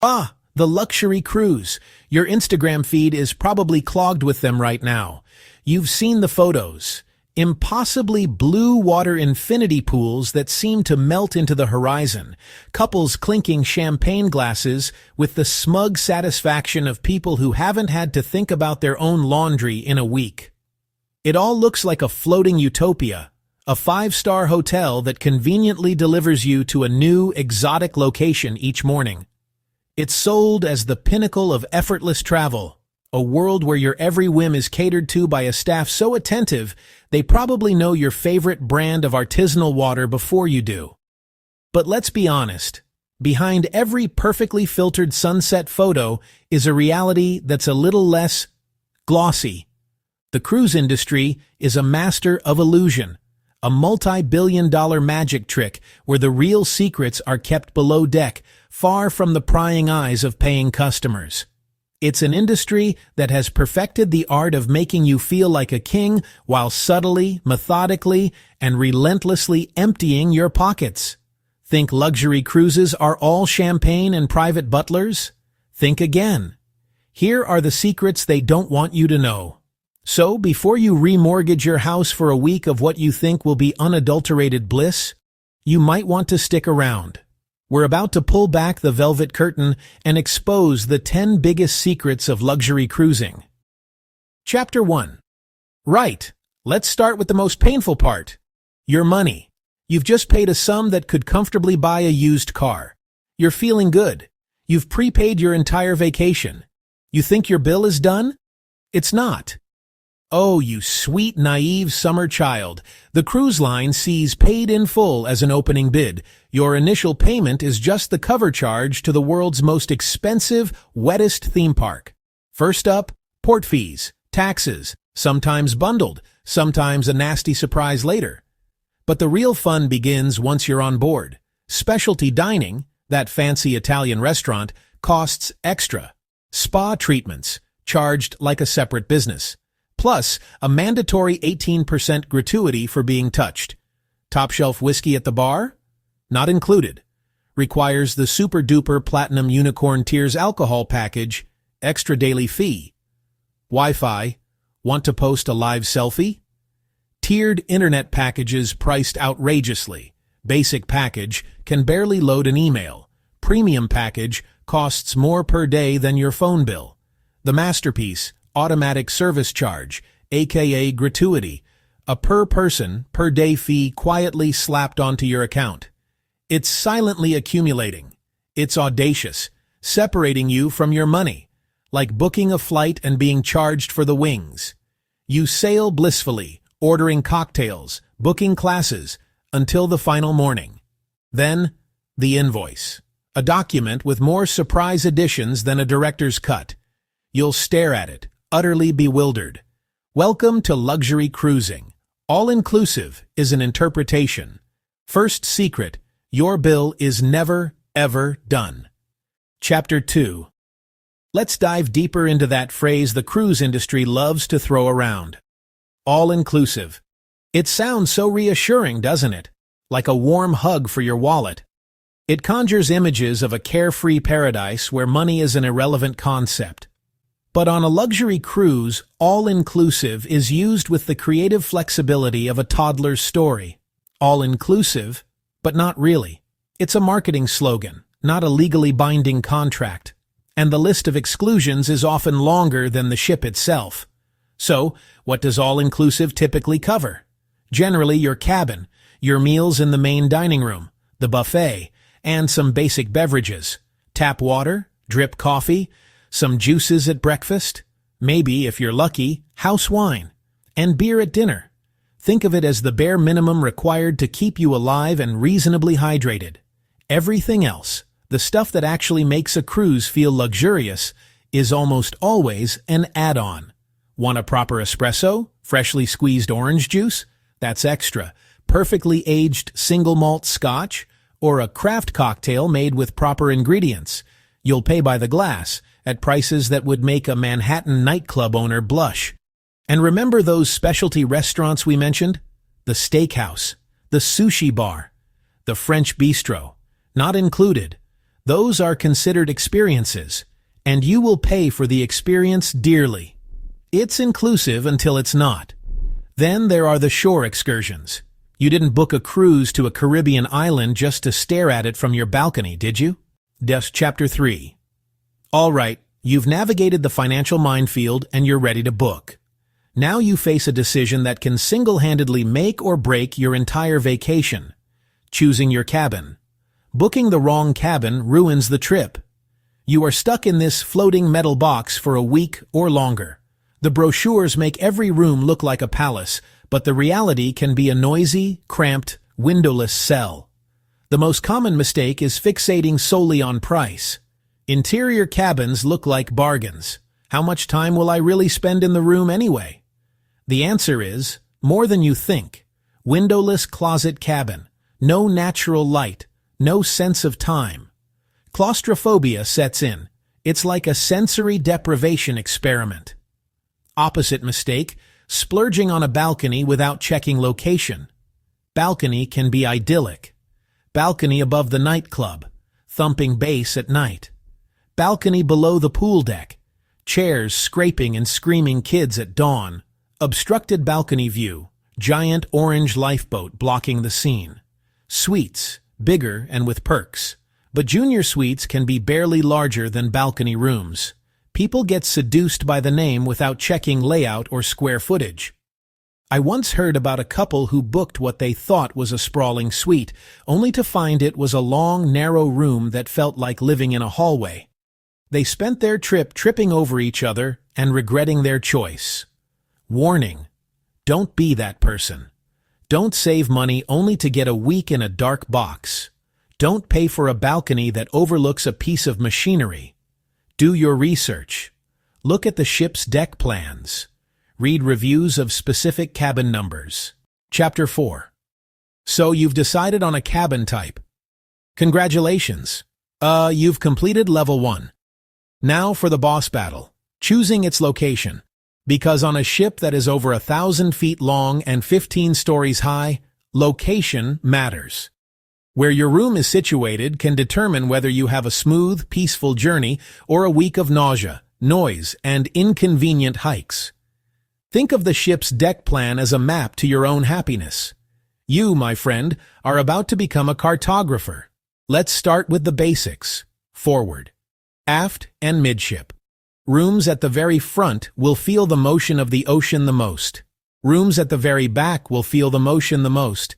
Ah, the luxury cruise. Your Instagram feed is probably clogged with them right now. You've seen the photos. Impossibly blue water infinity pools that seem to melt into the horizon. Couples clinking champagne glasses with the smug satisfaction of people who haven't had to think about their own laundry in a week. It all looks like a floating utopia. A five-star hotel that conveniently delivers you to a new, exotic location each morning. It's sold as the pinnacle of effortless travel, a world where your every whim is catered to by a staff so attentive they probably know your favorite brand of artisanal water before you do. But let's be honest, behind every perfectly filtered sunset photo is a reality that's a little less glossy. The cruise industry is a master of illusion. A multi-billion-dollar magic trick where the real secrets are kept below deck, far from the prying eyes of paying customers. It's an industry that has perfected the art of making you feel like a king while subtly, methodically, and relentlessly emptying your pockets. Think luxury cruises are all champagne and private butlers? Think again. Here are the secrets they don't want you to know. So, before you remortgage your house for a week of what you think will be unadulterated bliss, you might want to stick around. We're about to pull back the velvet curtain and expose the 10 biggest secrets of luxury cruising. Chapter 1. Right. Let's start with the most painful part. Your money. You've just paid a sum that could comfortably buy a used car. You're feeling good. You've prepaid your entire vacation. You think your bill is done? It's not. Oh, you sweet, naive summer child. The cruise line sees paid in full as an opening bid. Your initial payment is just the cover charge to the world's most expensive, wettest theme park. First up, port fees, taxes, sometimes bundled, sometimes a nasty surprise later. But the real fun begins once you're on board. Specialty dining, that fancy Italian restaurant, costs extra. Spa treatments, charged like a separate business. Plus, a mandatory 18% gratuity for being touched. Top-shelf whiskey at the bar? Not included. Requires the super-duper platinum unicorn tiers alcohol package, extra daily fee. Wi-Fi? Want to post a live selfie? Tiered internet packages priced outrageously. Basic package can barely load an email. Premium package costs more per day than your phone bill. The masterpiece, automatic service charge, aka gratuity, a per-person, per-day fee quietly slapped onto your account. It's silently accumulating. It's audacious, separating you from your money, like booking a flight and being charged for the wings. You sail blissfully, ordering cocktails, booking classes, until the final morning. Then, the invoice. A document with more surprise additions than a director's cut. You'll stare at it, utterly bewildered. Welcome to luxury cruising. All-inclusive is an interpretation. First secret, your bill is never, ever done. Chapter 2. Let's dive deeper into that phrase the cruise industry loves to throw around. All-inclusive. It sounds so reassuring, doesn't it? Like a warm hug for your wallet. It conjures images of a carefree paradise where money is an irrelevant concept. But on a luxury cruise, all-inclusive is used with the creative flexibility of a toddler's story. All-inclusive, but not really. It's a marketing slogan, not a legally binding contract. And the list of exclusions is often longer than the ship itself. So, what does all-inclusive typically cover? Generally your cabin, your meals in the main dining room, the buffet, and some basic beverages. Tap water, drip coffee, some juices at breakfast, maybe, if you're lucky, house wine, and beer at dinner. Think of it as the bare minimum required to keep you alive and reasonably hydrated. Everything else, the stuff that actually makes a cruise feel luxurious, is almost always an add-on. Want a proper espresso? Freshly squeezed orange juice? That's extra. Perfectly aged single malt scotch? Or a craft cocktail made with proper ingredients? You'll pay by the glass, at prices that would make a Manhattan nightclub owner blush. And remember those specialty restaurants we mentioned? The steakhouse, the sushi bar, the French bistro, not included. Those are considered experiences, and you will pay for the experience dearly. It's inclusive until it's not. Then there are the shore excursions. You didn't book a cruise to a Caribbean island just to stare at it from your balcony, did you? Chapter 3. All right, you've navigated the financial minefield and you're ready to book. Now you face a decision that can single-handedly make or break your entire vacation. Choosing your cabin. Booking the wrong cabin ruins the trip. You are stuck in this floating metal box for a week or longer. The brochures make every room look like a palace, but the reality can be a noisy, cramped, windowless cell. The most common mistake is fixating solely on price. Interior cabins look like bargains. How much time will I really spend in the room anyway? The answer is, more than you think. Windowless closet cabin. No natural light. No sense of time. Claustrophobia sets in. It's like a sensory deprivation experiment. Opposite mistake, splurging on a balcony without checking location. Balcony can be idyllic. Balcony above the nightclub. Thumping bass at night. Balcony below the pool deck. Chairs scraping and screaming kids at dawn. Obstructed balcony view. Giant orange lifeboat blocking the scene. Suites, bigger and with perks. But junior suites can be barely larger than balcony rooms. People get seduced by the name without checking layout or square footage. I once heard about a couple who booked what they thought was a sprawling suite, only to find it was a long, narrow room that felt like living in a hallway. They spent their trip tripping over each other and regretting their choice. Warning: don't be that person. Don't save money only to get a week in a dark box. Don't pay for a balcony that overlooks a piece of machinery. Do your research. Look at the ship's deck plans. Read reviews of specific cabin numbers. Chapter 4. So you've decided on a cabin type. Congratulations. You've completed level 1. Now for the boss battle. Choosing its location. Because on a ship that is over 1,000 feet long and 15 stories high, location matters. Where your room is situated can determine whether you have a smooth, peaceful journey or a week of nausea, noise, and inconvenient hikes. Think of the ship's deck plan as a map to your own happiness. You, my friend, are about to become a cartographer. Let's start with the basics. Forward, aft, and midship. Rooms at the very front will feel the motion of the ocean the most. Rooms at the very back will feel the motion the most.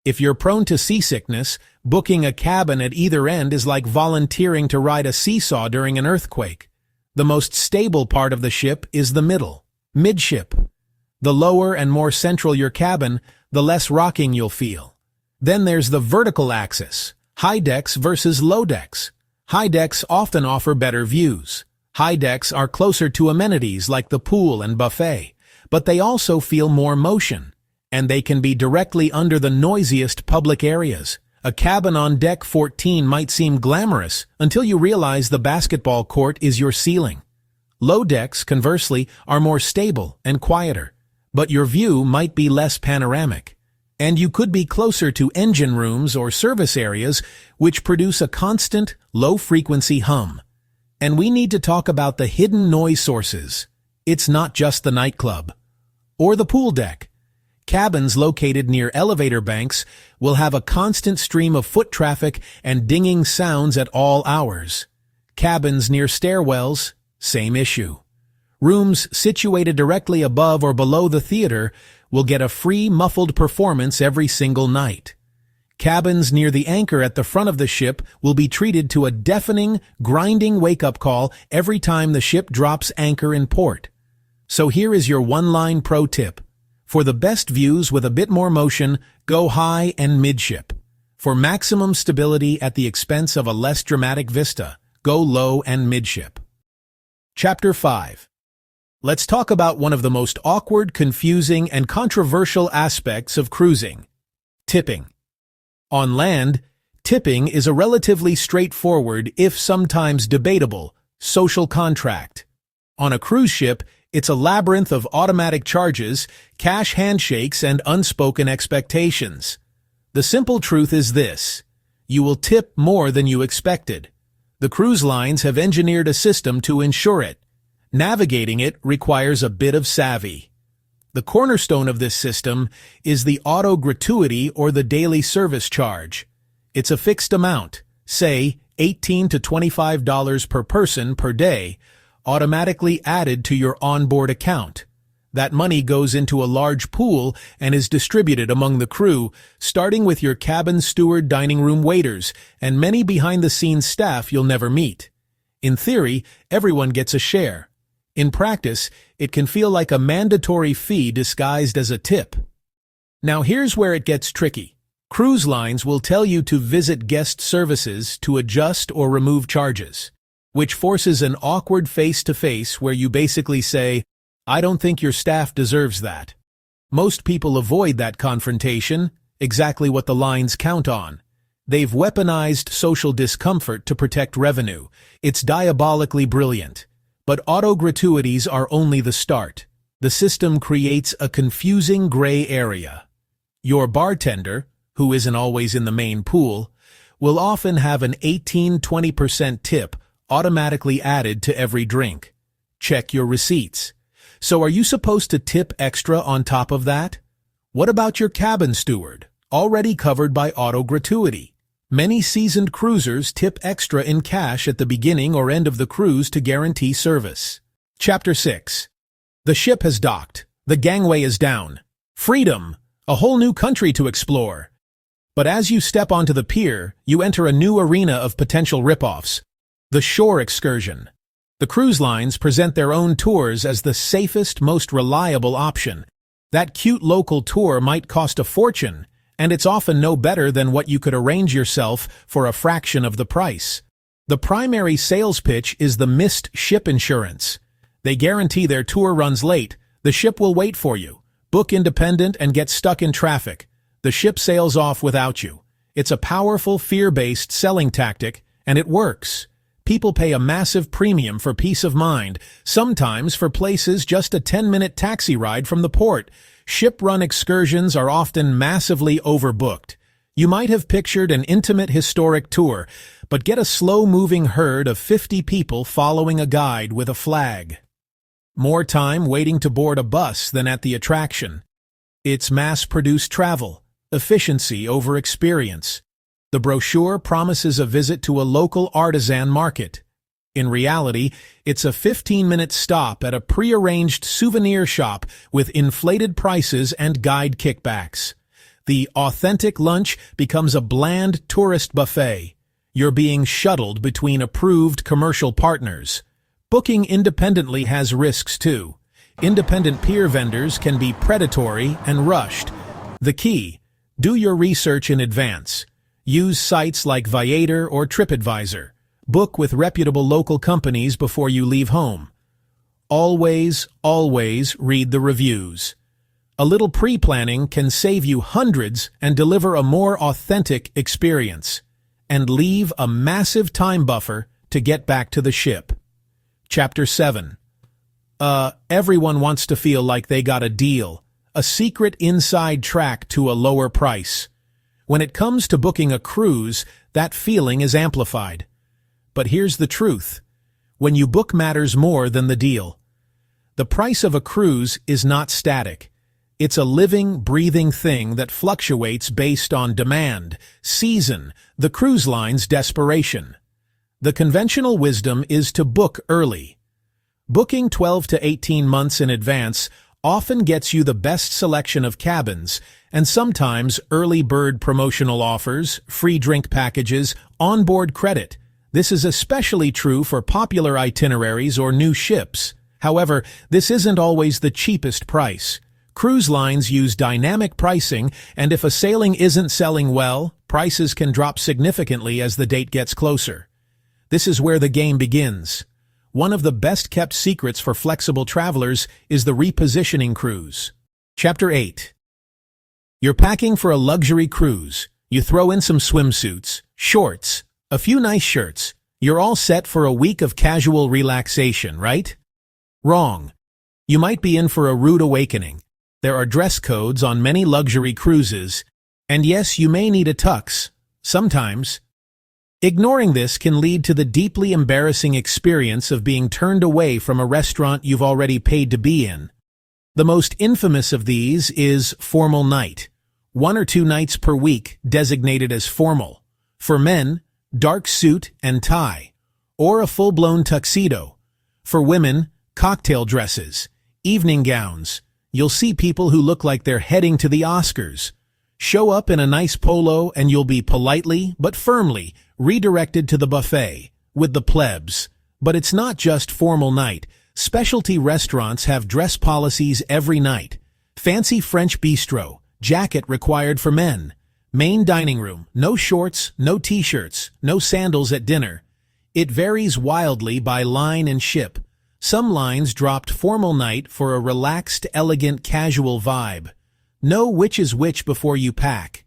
If you're prone to seasickness, booking a cabin at either end is like volunteering to ride a seesaw during an earthquake. The most stable part of the ship is the middle, midship. The lower and more central your cabin, the less rocking you'll feel. Then there's the vertical axis, high decks versus low decks. High decks often offer better views. High decks are closer to amenities like the pool and buffet, but they also feel more motion, and they can be directly under the noisiest public areas. A cabin on deck 14 might seem glamorous until you realize the basketball court is your ceiling. Low decks, conversely, are more stable and quieter, but your view might be less panoramic. And you could be closer to engine rooms or service areas, which produce a constant, low-frequency hum. And we need to talk about the hidden noise sources. It's not just the nightclub. Or the pool deck. Cabins located near elevator banks will have a constant stream of foot traffic and dinging sounds at all hours. Cabins near stairwells, same issue. Rooms situated directly above or below the theater will get a free muffled performance every single night. Cabins near the anchor at the front of the ship will be treated to a deafening, grinding wake-up call every time the ship drops anchor in port. So here is your one-line pro tip. For the best views with a bit more motion, go high and midship. For maximum stability at the expense of a less dramatic vista, go low and midship. Chapter 5. Let's talk about one of the most awkward, confusing, and controversial aspects of cruising: tipping. On land, tipping is a relatively straightforward, if sometimes debatable, social contract. On a cruise ship, it's a labyrinth of automatic charges, cash handshakes, and unspoken expectations. The simple truth is this: you will tip more than you expected. The cruise lines have engineered a system to ensure it. Navigating it requires a bit of savvy. The cornerstone of this system is the auto gratuity or the daily service charge. It's a fixed amount, say $18 to $25 per person per day, automatically added to your onboard account. That money goes into a large pool and is distributed among the crew, starting with your cabin steward, dining room waiters, and many behind-the-scenes staff you'll never meet. In theory, everyone gets a share. In practice, it can feel like a mandatory fee disguised as a tip. Now here's where it gets tricky. Cruise lines will tell you to visit guest services to adjust or remove charges, which forces an awkward face-to-face where you basically say, "I don't think your staff deserves that." Most people avoid that confrontation, exactly what the lines count on. They've weaponized social discomfort to protect revenue. It's diabolically brilliant. But auto gratuities are only the start. The system creates a confusing gray area. Your bartender, who isn't always in the main pool, will often have an 18–20% tip automatically added to every drink. Check your receipts. So are you supposed to tip extra on top of that? What about your cabin steward, already covered by auto gratuity? Many seasoned cruisers tip extra in cash at the beginning or end of the cruise to guarantee service. Chapter 6. The ship has docked. The gangway is down. Freedom! A whole new country to explore. But as you step onto the pier, you enter a new arena of potential ripoffs. The shore excursion. The cruise lines present their own tours as the safest, most reliable option. That cute local tour might cost a fortune, and it's often no better than what you could arrange yourself for a fraction of the price. The primary sales pitch is the missed ship insurance. They guarantee their tour runs late. The ship will wait for you. Book independent and get stuck in traffic. The ship sails off without you. It's a powerful, fear-based selling tactic, and it works. People pay a massive premium for peace of mind, sometimes for places just a 10-minute taxi ride from the port. Ship-run excursions are often massively overbooked. You might have pictured an intimate historic tour, but get a slow-moving herd of 50 people following a guide with a flag. More time waiting to board a bus than at the attraction. It's mass-produced travel, efficiency over experience. The brochure promises a visit to a local artisan market. In reality, it's a 15-minute stop at a pre-arranged souvenir shop with inflated prices and guide kickbacks. The authentic lunch becomes a bland tourist buffet. You're being shuttled between approved commercial partners. Booking independently has risks too. Independent pier vendors can be predatory and rushed. The key: do your research in advance. Use sites like Viator or TripAdvisor. Book with reputable local companies before you leave home. Always, always read the reviews. A little pre-planning can save you hundreds and deliver a more authentic experience. And leave a massive time buffer to get back to the ship. Chapter 7. Everyone wants to feel like they got a deal, a secret inside track to a lower price. When it comes to booking a cruise, that feeling is amplified. But here's the truth. When you book matters more than the deal. The price of a cruise is not static. It's a living, breathing thing that fluctuates based on demand, season, the cruise line's desperation. The conventional wisdom is to book early. Booking 12 to 18 months in advance often gets you the best selection of cabins, and sometimes early bird promotional offers, free drink packages, onboard credit. This is especially true for popular itineraries or new ships. However, this isn't always the cheapest price. Cruise lines use dynamic pricing, and if a sailing isn't selling well, prices can drop significantly as the date gets closer. This is where the game begins. One of the best-kept secrets for flexible travelers is the repositioning cruise. Chapter 8. You're packing for a luxury cruise. You throw in some swimsuits, shorts, a few nice shirts. You're all set for a week of casual relaxation, right? Wrong. You might be in for a rude awakening. There are dress codes on many luxury cruises, and yes, you may need a tux. Sometimes. Ignoring this can lead to the deeply embarrassing experience of being turned away from a restaurant you've already paid to be in. The most infamous of these is formal night. 1 or 2 nights per week designated as formal. For men, dark suit and tie, or a full-blown tuxedo. For women, cocktail dresses, evening gowns. You'll see people who look like they're heading to the Oscars. Show up in a nice polo and you'll be politely, but firmly, redirected to the buffet, with the plebs. But it's not just formal night. Specialty restaurants have dress policies every night. Fancy French bistro, jacket required for men. Main dining room, no shorts, no t-shirts, no sandals at dinner. It varies wildly by line and ship. Some lines dropped formal night for a relaxed, elegant, casual vibe. Know which is which before you pack.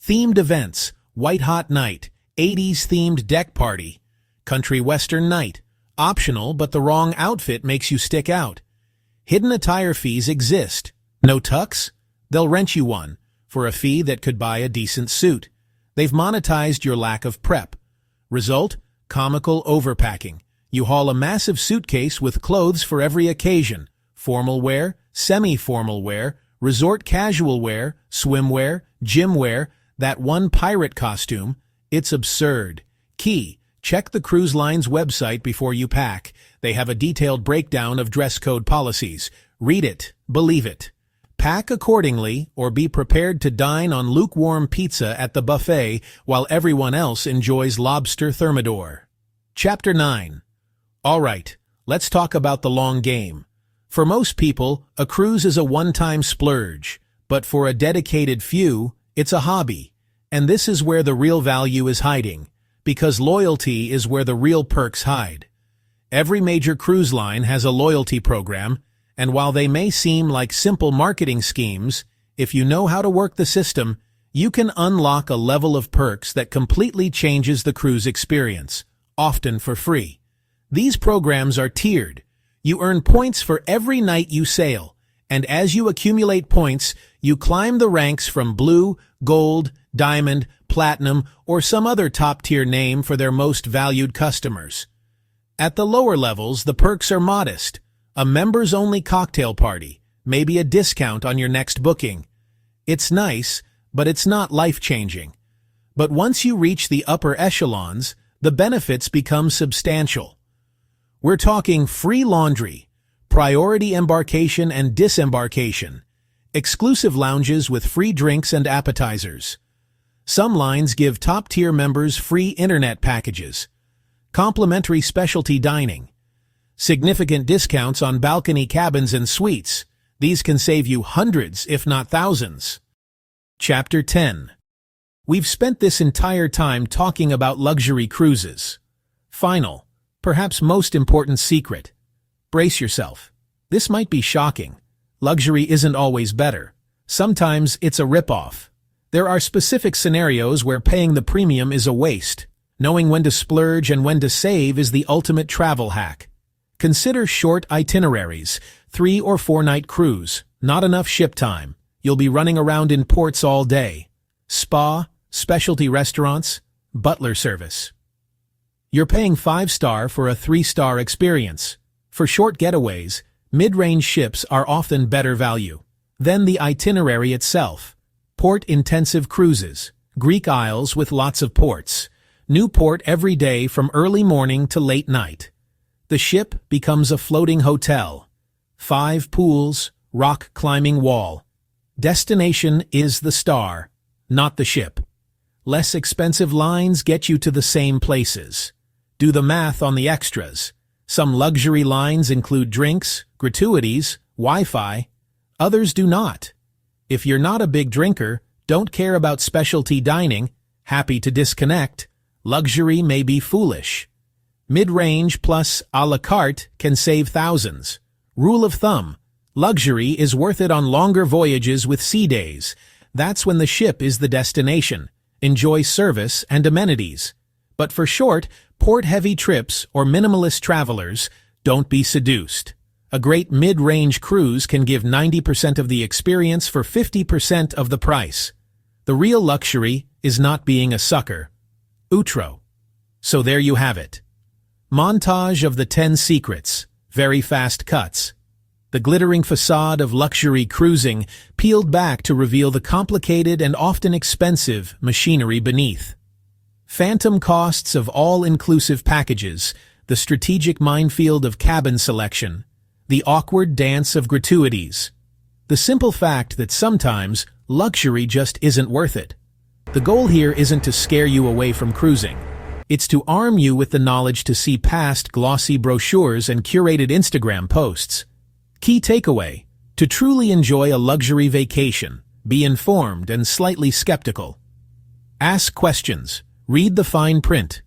Themed events, white hot night, 80s themed deck party, country western night. Optional, but the wrong outfit makes you stick out. Hidden attire fees exist. No tux? They'll rent you one, for a fee that could buy a decent suit. They've monetized your lack of prep. Result? Comical overpacking. You haul a massive suitcase with clothes for every occasion. Formal wear, semi-formal wear, resort casual wear, swimwear, gym wear, that one pirate costume. It's absurd. Key: check the cruise line's website before you pack. They have a detailed breakdown of dress code policies. Read it, believe it. Pack accordingly, or be prepared to dine on lukewarm pizza at the buffet while everyone else enjoys lobster thermidor. Chapter 9. All right, let's talk about the long game. For most people, a cruise is a one-time splurge, but for a dedicated few, it's a hobby. And this is where the real value is hiding, because loyalty is where the real perks hide. Every major cruise line has a loyalty program, and while they may seem like simple marketing schemes, if you know how to work the system, you can unlock a level of perks that completely changes the cruise experience, often for free. These programs are tiered. You earn points for every night you sail, and as you accumulate points, you climb the ranks from blue, gold, diamond, platinum, or some other top-tier name for their most valued customers. At the lower levels, the perks are modest. A members-only cocktail party, maybe a discount on your next booking. It's nice, but it's not life-changing. But once you reach the upper echelons, the benefits become substantial. We're talking free laundry, priority embarkation and disembarkation, exclusive lounges with free drinks and appetizers. Some lines give top-tier members free internet packages, complimentary specialty dining, significant discounts on balcony cabins and suites. These can save you hundreds, if not thousands. Chapter 10. We've spent this entire time talking about luxury cruises. Final, perhaps most important secret. Brace yourself. This might be shocking. Luxury isn't always better. Sometimes it's a ripoff. There are specific scenarios where paying the premium is a waste. Knowing when to splurge and when to save is the ultimate travel hack. Consider short itineraries, 3 or 4 night cruise, not enough ship time. You'll be running around in ports all day. Spa, specialty restaurants, butler service. You're paying 5-star for a 3-star experience. For short getaways, mid-range ships are often better value. Then the itinerary itself. Port-intensive cruises, Greek Isles with lots of ports. New port every day from early morning to late night. The ship becomes a floating hotel. 5 pools, rock climbing wall. Destination is the star, not the ship. Less expensive lines get you to the same places. Do the math on the extras. Some luxury lines include drinks, gratuities, Wi-Fi. Others do not. If you're not a big drinker, don't care about specialty dining, happy to disconnect, luxury may be foolish. Mid-range plus a la carte can save thousands. Rule of thumb, luxury is worth it on longer voyages with sea days. That's when the ship is the destination. Enjoy service and amenities. But for short, port-heavy trips or minimalist travelers, don't be seduced. A great mid-range cruise can give 90% of the experience for 50% of the price. The real luxury is not being a sucker. Outro. So there you have it. Montage of the 10 secrets, very fast cuts. The glittering facade of luxury cruising peeled back to reveal the complicated and often expensive machinery beneath. Phantom costs of all-inclusive packages, the strategic minefield of cabin selection, the awkward dance of gratuities. The simple fact that sometimes luxury just isn't worth it. The goal here isn't to scare you away from cruising. It's to arm you with the knowledge to see past glossy brochures and curated Instagram posts. Key takeaway: to truly enjoy a luxury vacation, be informed and slightly skeptical. Ask questions, read the fine print,